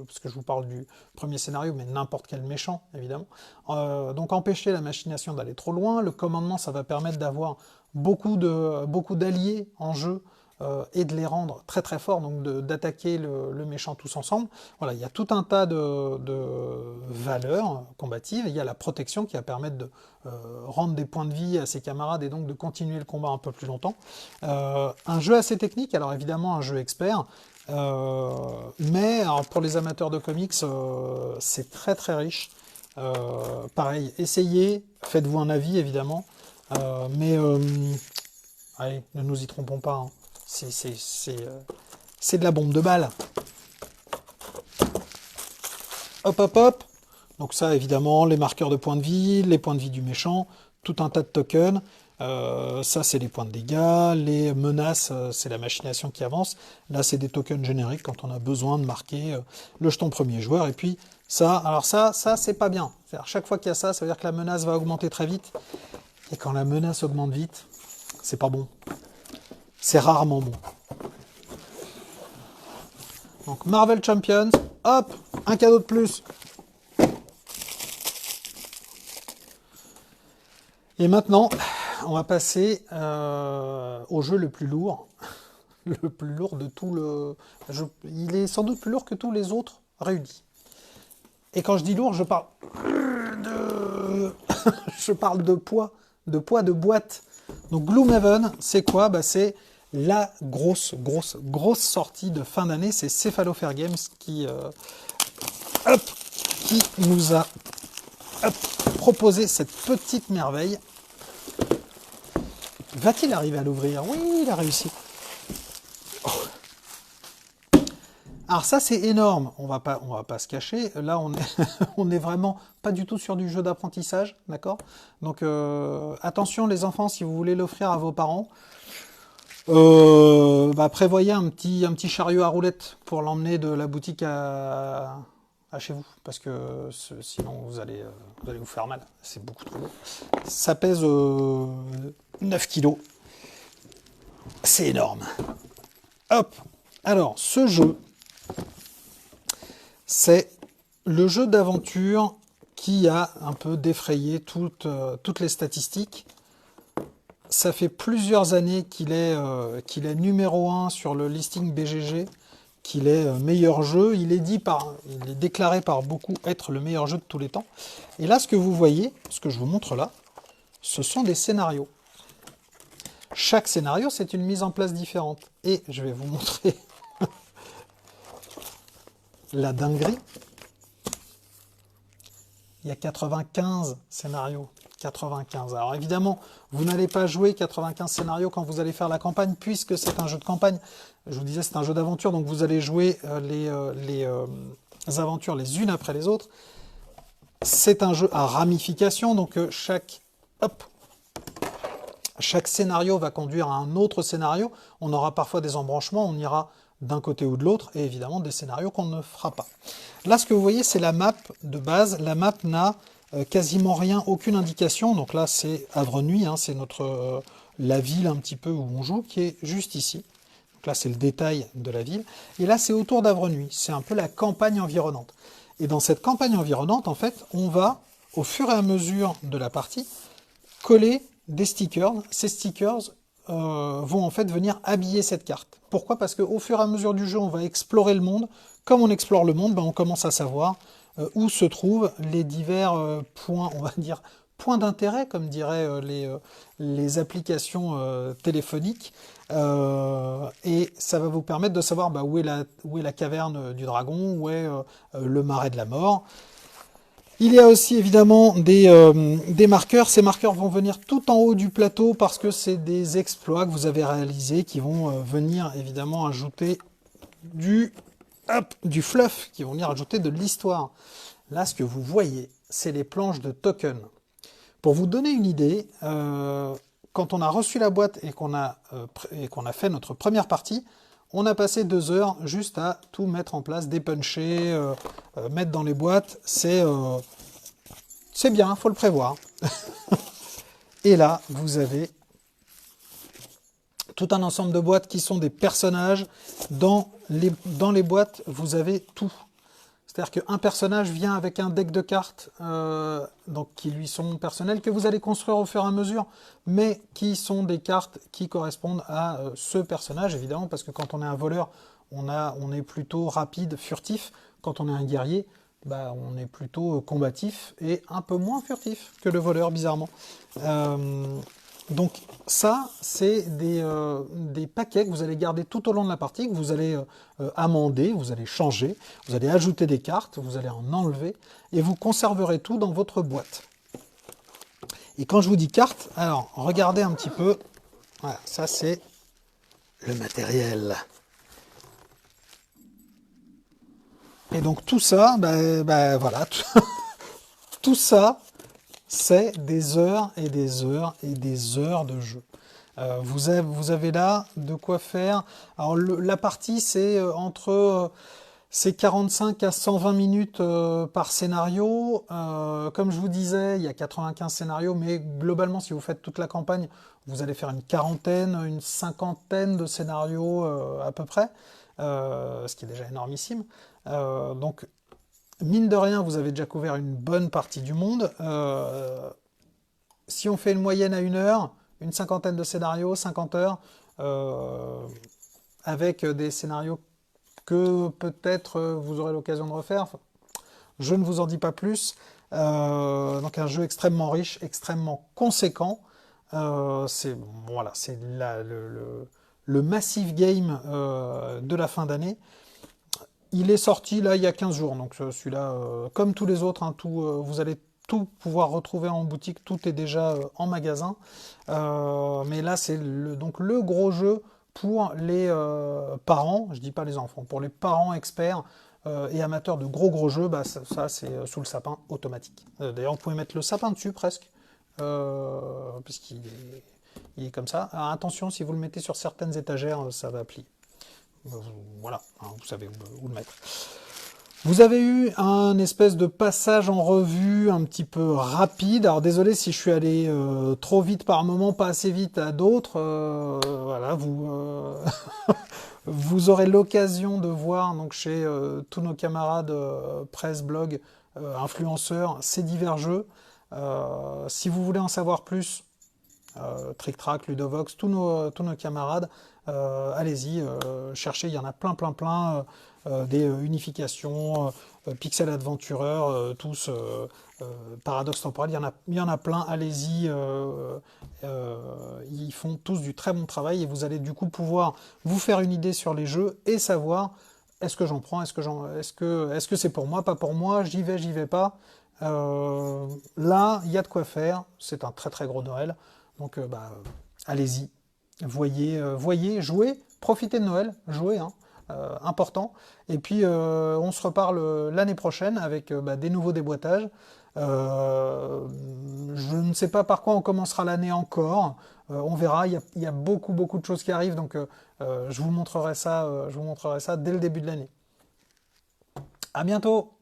S1: parce que je vous parle du premier scénario, mais n'importe quel méchant, évidemment. Donc empêcher la machination d'aller trop loin. Le commandement, ça va permettre d'avoir beaucoup d'alliés en jeu et de les rendre très très forts, donc d'attaquer le méchant tous ensemble. Voilà, il y a tout un tas de valeurs combatives. Il y a la protection qui va permettre de rendre des points de vie à ses camarades et donc de continuer le combat un peu plus longtemps. Un jeu assez technique, alors évidemment un jeu expert, mais alors pour les amateurs de comics, c'est très très riche. Pareil, essayez, faites-vous un avis évidemment, mais allez, ne nous y trompons pas, hein. C'est de la bombe de balle. Hop hop hop. Donc ça évidemment, les marqueurs de points de vie, les points de vie du méchant, tout un tas de tokens. Ça c'est les points de dégâts, les menaces c'est la machination qui avance. Là c'est des tokens génériques quand on a besoin de marquer le jeton premier joueur. Et puis ça, alors ça c'est pas bien. Chaque fois qu'il y a ça, ça veut dire que la menace va augmenter très vite. Et quand la menace augmente vite, c'est pas bon. C'est rarement bon. Donc Marvel Champions, hop, un cadeau de plus. Et maintenant, on va passer au jeu le plus lourd. Le plus lourd de tout le... il est sans doute plus lourd que tous les autres réunis. Et quand je dis lourd, je parle de... je parle de poids de boîte. Donc Gloomhaven, c'est quoi? Bah, c'est la grosse sortie de fin d'année. C'est Cephalofair Games qui nous a proposé cette petite merveille. Va-t-il arriver à l'ouvrir? Oui, il a réussi. Oh. Alors ça c'est énorme, on va pas se cacher, là on est, on est vraiment pas du tout sur du jeu d'apprentissage, d'accord? Donc attention les enfants, si vous voulez l'offrir à vos parents, prévoyez un petit chariot à roulettes pour l'emmener de la boutique à chez vous, parce que sinon vous allez vous faire mal, c'est beaucoup trop lourd. Ça pèse 9 kilos, c'est énorme. Hop, alors ce jeu, c'est le jeu d'aventure qui a un peu défrayé toutes les statistiques. Ça fait plusieurs années qu'il est numéro 1 sur le listing BGG, qu'il est meilleur jeu. Il est déclaré par beaucoup être le meilleur jeu de tous les temps. Et là, ce que vous voyez, ce que je vous montre là, ce sont des scénarios. Chaque scénario, c'est une mise en place différente. Et je vais vous montrer la dinguerie. Il y a 95 scénarios. 95. Alors évidemment, vous n'allez pas jouer 95 scénarios quand vous allez faire la campagne, puisque c'est un jeu de campagne. Je vous disais, c'est un jeu d'aventure, donc vous allez jouer les aventures les unes après les autres. C'est un jeu à ramification, donc chaque scénario va conduire à un autre scénario. On aura parfois des embranchements, on ira d'un côté ou de l'autre, et évidemment des scénarios qu'on ne fera pas. Là, ce que vous voyez, c'est la map de base. La map n'a quasiment rien, aucune indication. Donc là, c'est Havre Nuit, hein, c'est la ville un petit peu où on joue, qui est juste ici. Donc Donc là, c'est le détail de la ville. Et là, c'est autour d'Avrenuy. C'est un peu la campagne environnante. Et dans cette campagne environnante, en fait, on va, au fur et à mesure de la partie, coller des stickers. Ces stickers vont en fait venir habiller cette carte. Pourquoi? Parce qu'au fur et à mesure du jeu, on va explorer le monde. Comme on explore le monde, ben, on commence à savoir où se trouvent les divers points, on va dire, points d'intérêt, comme diraient les applications téléphoniques. Et ça va vous permettre de savoir bah, où est la caverne du dragon, où est le marais de la mort. Il y a aussi évidemment des marqueurs. Ces marqueurs vont venir tout en haut du plateau parce que c'est des exploits que vous avez réalisés qui vont venir évidemment ajouter du fluff, qui vont venir ajouter de l'histoire. Là, ce que vous voyez, c'est les planches de tokens. Pour vous donner une idée, quand on a reçu la boîte et qu'on a fait notre première partie, on a passé 2 heures juste à tout mettre en place, dépuncher, mettre dans les boîtes. C'est bien, il faut le prévoir. Et là, vous avez tout un ensemble de boîtes qui sont des personnages. Dans les boîtes, vous avez tout. C'est-à-dire qu'un personnage vient avec un deck de cartes donc qui lui sont personnelles, que vous allez construire au fur et à mesure, mais qui sont des cartes qui correspondent à ce personnage, évidemment, parce que quand on est un voleur, on est plutôt rapide, furtif. Quand on est un guerrier, bah, on est plutôt combatif et un peu moins furtif que le voleur, bizarrement. Donc ça, c'est des paquets que vous allez garder tout au long de la partie, que vous allez amender, vous allez changer, vous allez ajouter des cartes, vous allez en enlever, et vous conserverez tout dans votre boîte. Et quand je vous dis cartes, alors regardez un petit peu, voilà, ça c'est le matériel. Et donc tout ça, voilà, tout ça, c'est des heures et des heures et des heures de jeu. Vous avez là de quoi faire. Alors la partie, c'est entre 45 à 120 minutes par scénario. Comme je vous disais, il y a 95 scénarios, mais globalement, si vous faites toute la campagne, vous allez faire une quarantaine, une cinquantaine de scénarios à peu près, ce qui est déjà énormissime. Donc, mine de rien, vous avez déjà couvert une bonne partie du monde. Si on fait une moyenne à 1 heure, une cinquantaine de scénarios, 50 heures, avec des scénarios que peut-être vous aurez l'occasion de refaire. Enfin, je ne vous en dis pas plus. Donc un jeu extrêmement riche, extrêmement conséquent. C'est voilà, c'est le Massive Game de la fin d'année. Il est sorti là il y a 15 jours, donc celui-là, comme tous les autres, hein, vous allez tout pouvoir retrouver en boutique, tout est déjà en magasin. Mais là, c'est donc le gros jeu pour les parents, je dis pas les enfants, pour les parents experts et amateurs de gros jeux, bah, ça c'est sous le sapin automatique. D'ailleurs, vous pouvez mettre le sapin dessus presque, puisqu'il est comme ça. Alors, attention, si vous le mettez sur certaines étagères, ça va plier. Voilà, hein, vous savez où le mettre. Vous avez eu un espèce de passage en revue un petit peu rapide. Alors désolé si je suis allé trop vite par moment, pas assez vite à d'autres. Voilà, vous aurez l'occasion de voir donc chez tous nos camarades presse, blog, influenceurs, ces divers jeux. Si vous voulez en savoir plus, Trick Track, Ludovox, tous nos camarades, allez-y, cherchez, il y en a plein, des unifications, Pixel Adventurer, tous, Paradoxe Temporel, il y en a plein, allez-y, ils font tous du très bon travail et vous allez du coup pouvoir vous faire une idée sur les jeux et savoir est-ce que j'en prends, est-ce que c'est pour moi, pas pour moi, j'y vais pas. Là, il y a de quoi faire, c'est un très gros Noël, donc allez-y. Voyez, jouez, profitez de Noël, jouez, hein, important. Et puis on se reparle l'année prochaine avec des nouveaux déboîtages. Je ne sais pas par quoi on commencera l'année encore. On verra. Il y a beaucoup de choses qui arrivent, donc je vous montrerai ça dès le début de l'année. À bientôt.